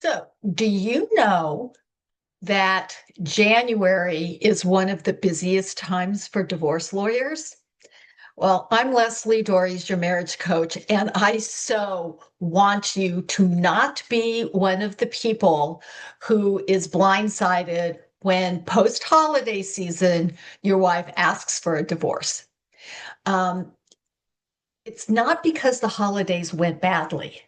So, do you know that January is one of the busiest times for divorce lawyers? Well, I'm Leslie Dories, your marriage coach, and I so want you to not be one of the people who is blindsided when post-holiday season your wife asks for a divorce. Um, it's not because the holidays went badly.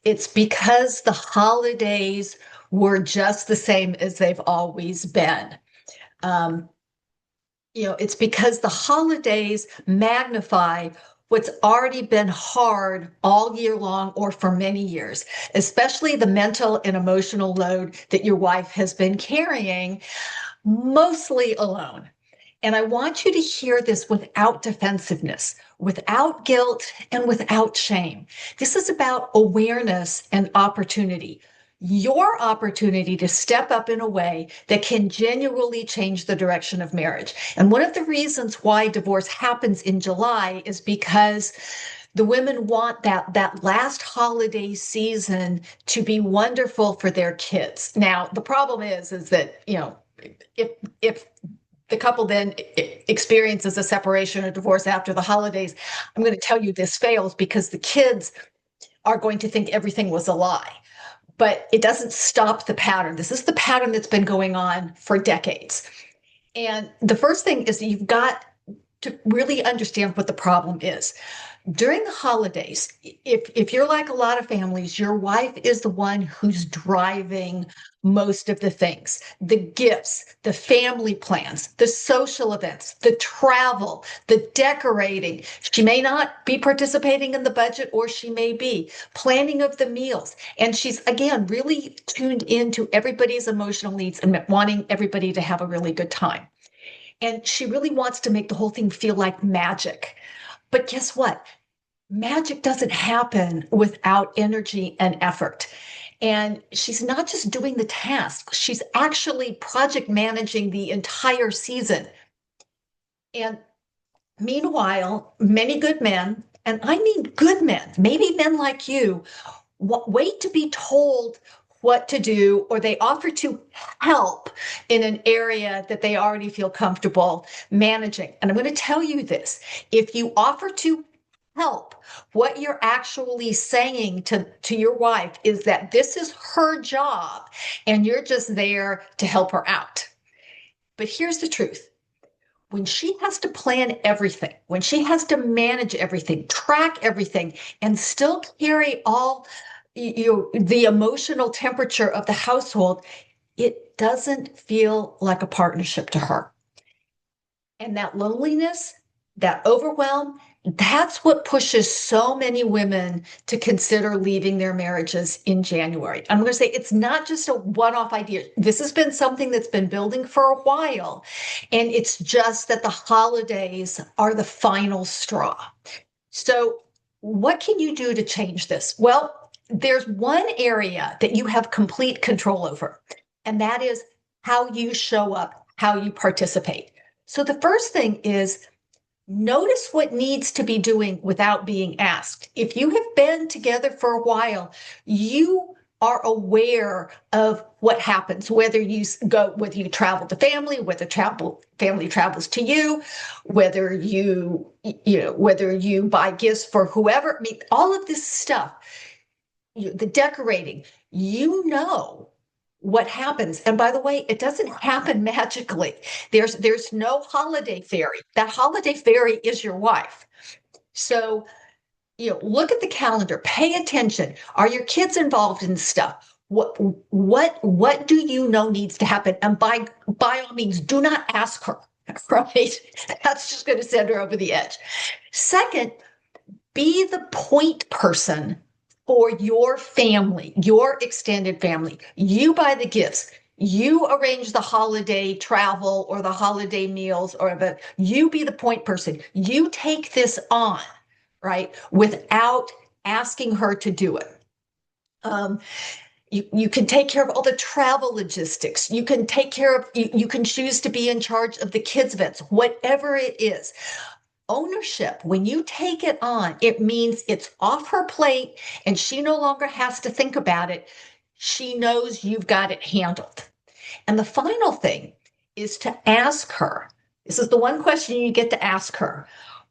It's because the holidays were just the same as they've always been. Um, it's because the holidays magnify what's already been hard all year long or for many years, especially the mental and emotional load that your wife has been carrying, mostly alone. And I want you to hear this without defensiveness, without guilt, and without shame. This is about awareness and opportunity. Your opportunity to step up in a way that can genuinely change the direction of marriage. And one of the reasons why divorce happens in July is because the women want that last holiday season to be wonderful for their kids. Now, the problem is that, if the couple then experiences a separation or divorce after the holidays, I'm going to tell you this fails because the kids are going to think everything was a lie. But it doesn't stop the pattern. This is the pattern that's been going on for decades. And the first thing is that you've got to really understand what the problem is. During the holidays, if you're like a lot of families, your wife is the one who's driving most of the things, the gifts, the family plans, the social events, the travel, the decorating. She may not be participating in the budget, or she may be planning of the meals. And she's, again, really tuned into everybody's emotional needs and wanting everybody to have a really good time. And she really wants to make the whole thing feel like magic. But guess what? Magic doesn't happen without energy and effort. And she's not just doing the task, she's actually project managing the entire season. And meanwhile, many good men, and I mean good men, maybe men like you, wait to be told what to do, or they offer to help in an area that they already feel comfortable managing. And I'm going to tell you this: if you offer to help, what you're actually saying to your wife is that this is her job and you're just there to help her out. But here's the truth: when she has to plan everything, when she has to manage everything, track everything, and still carry all the emotional temperature of the household, it doesn't feel like a partnership to her. And that loneliness, that overwhelm, that's what pushes so many women to consider leaving their marriages in January. I'm going to say it's not just a one-off idea. This has been something that's been building for a while, and it's just that the holidays are the final straw. So, what can you do to change this? Well, there's one area that you have complete control over, and that is how you show up, how you participate. So, the first thing is notice what needs to be doing without being asked. If you have been together for a while, you are aware of what happens, whether you travel to family, whether family travels to you, whether you buy gifts for whoever. I mean, all of this stuff, the decorating, you know what happens. And by the way, it doesn't happen magically. There's no holiday fairy. That holiday fairy is your wife. So, look at the calendar, pay attention. Are your kids involved in stuff? What do you know needs to happen? And by all means, do not ask her, right? That's just going to send her over the edge. Second, be the point person for your family, your extended family. You buy the gifts. You arrange the holiday travel or the holiday meals, you be the point person. You take this on, right? Without asking her to do it. You can take care of all the travel logistics. You can take care of, you can choose to be in charge of the kids' events, whatever it is. Ownership, when you take it on, it means it's off her plate and she no longer has to think about it. she knows you've got it handled. And the final thing is to ask her, this is the one question you get to ask her.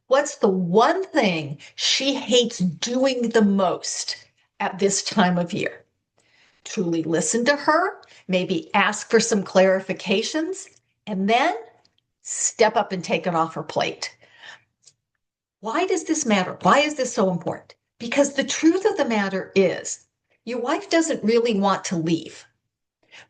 What's the one thing she hates doing the most at this time of year? Truly listen to her, maybe ask for some clarifications, and then step up and take it off her plate. Why does this matter? Why is this so important? Because the truth of the matter is, your wife doesn't really want to leave,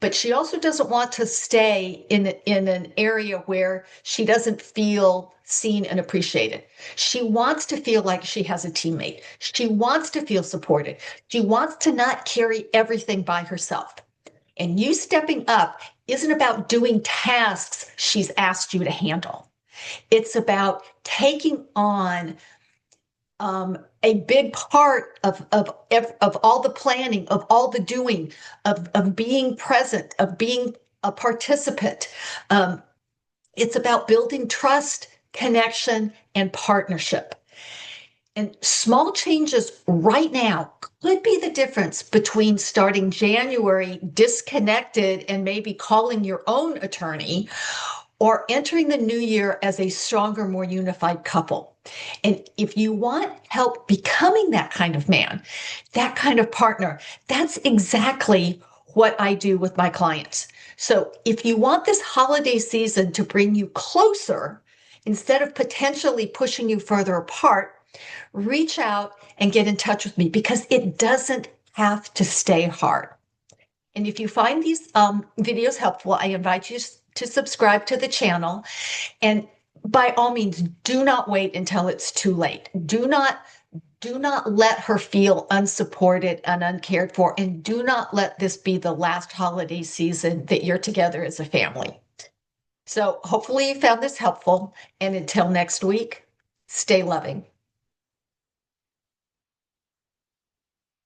but she also doesn't want to stay in an area where she doesn't feel seen and appreciated. She wants to feel like she has a teammate. She wants to feel supported. She wants to not carry everything by herself. And you stepping up isn't about doing tasks she's asked you to handle. It's about taking on a big part of all the planning, of all the doing, of being present, of being a participant. It's about building trust, connection, and partnership. And small changes right now could be the difference between starting January disconnected and maybe calling your own attorney, or entering the new year as a stronger, more unified couple. And if you want help becoming that kind of man, that kind of partner, that's exactly what I do with my clients. So if you want this holiday season to bring you closer, instead of potentially pushing you further apart, reach out and get in touch with me, because it doesn't have to stay hard. And if you find these videos helpful, I invite you to subscribe to the channel. And by all means, do not wait until it's too late. Do not let her feel unsupported and uncared for. And do not let this be the last holiday season that you're together as a family. So hopefully you found this helpful. And until next week, stay loving.